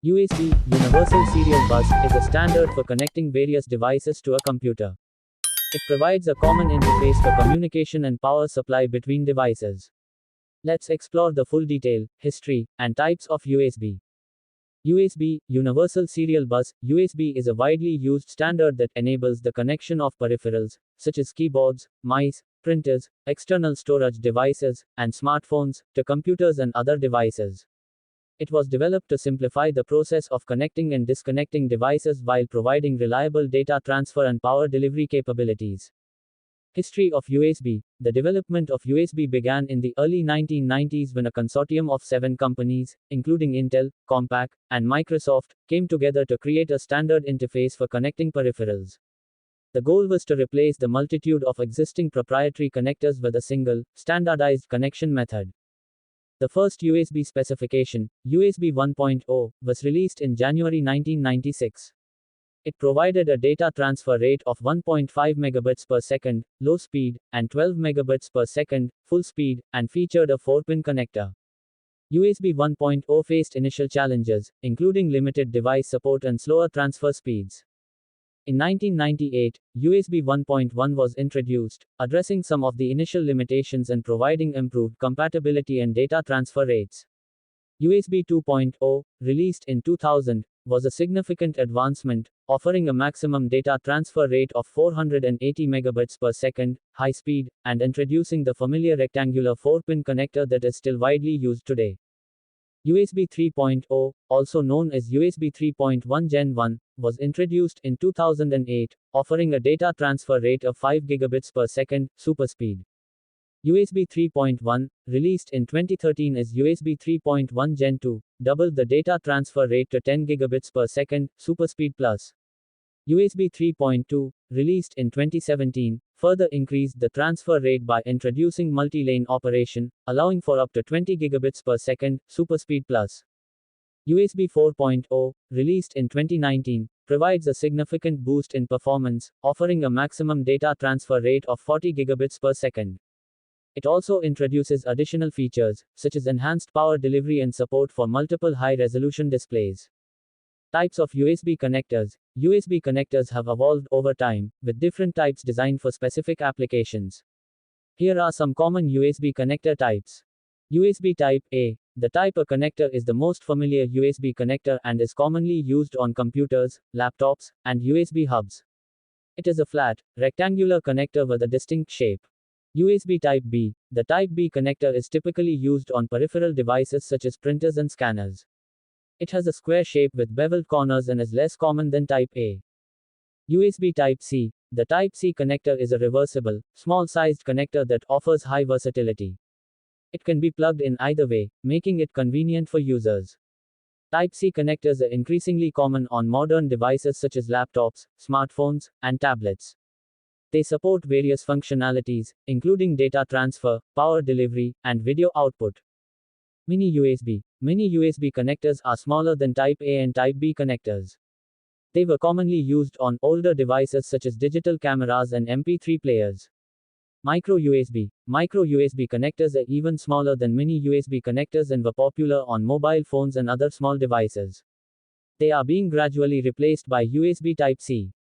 USB, Universal Serial Bus, is a standard for connecting various devices to a computer. It provides a common interface for communication and power supply between devices. Let's explore the full detail, history, and types of USB. USB, Universal Serial Bus, USB is a widely used standard that enables the connection of peripherals, such as keyboards, mice, printers, external storage devices, and smartphones, to computers and other devices. It was developed to simplify the process of connecting and disconnecting devices while providing reliable data transfer and power delivery capabilities. History of USB. The development of USB began in the early 1990s when a consortium of 7 companies, including Intel, Compaq, and Microsoft, came together to create a standard interface for connecting peripherals. The goal was to replace the multitude of existing proprietary connectors with a single, standardized connection method. The first USB specification, USB 1.0, was released in January 1996. It provided a data transfer rate of 1.5 megabits per second, low speed, and 12 megabits per second, full speed, and featured a 4-pin connector. USB 1.0 faced initial challenges, including limited device support and slower transfer speeds. In 1998, USB 1.1 was introduced, addressing some of the initial limitations and providing improved compatibility and data transfer rates. USB 2.0, released in 2000, was a significant advancement, offering a maximum data transfer rate of 480 megabits per second, high speed, and introducing the familiar rectangular 4-pin connector that is still widely used today. USB 3.0, also known as USB 3.1 Gen 1, was introduced in 2008, offering a data transfer rate of 5 gigabits per second, super speed. USB 3.1, released in 2013 as USB 3.1 Gen 2, doubled the data transfer rate to 10 gigabits per second, super speed plus. USB 3.2, released in 2017, further increased the transfer rate by introducing multi-lane operation, allowing for up to 20 gigabits per second, super speed plus. USB 4.0, released in 2019, provides a significant boost in performance, offering a maximum data transfer rate of 40 gigabits per second. It also introduces additional features, such as enhanced power delivery and support for multiple high-resolution displays. Types of USB connectors. USB connectors have evolved over time, with different types designed for specific applications. Here are some common USB connector types. USB Type A. The Type A connector is the most familiar USB connector and is commonly used on computers, laptops, and USB hubs. It is a flat, rectangular connector with a distinct shape. USB Type B. The Type B connector is typically used on peripheral devices such as printers and scanners. It has a square shape with beveled corners and is less common than Type A. USB Type C. The Type C connector is a reversible, small-sized connector that offers high versatility. It can be plugged in either way, making it convenient for users. Type C connectors are increasingly common on modern devices such as laptops, smartphones, and tablets. They support various functionalities, including data transfer, power delivery, and video output. Mini USB. Mini USB connectors are smaller than Type A and Type B connectors. They were commonly used on older devices such as digital cameras and MP3 players. Micro USB. Micro USB connectors are even smaller than mini USB connectors and were popular on mobile phones and other small devices. They are being gradually replaced by USB Type C.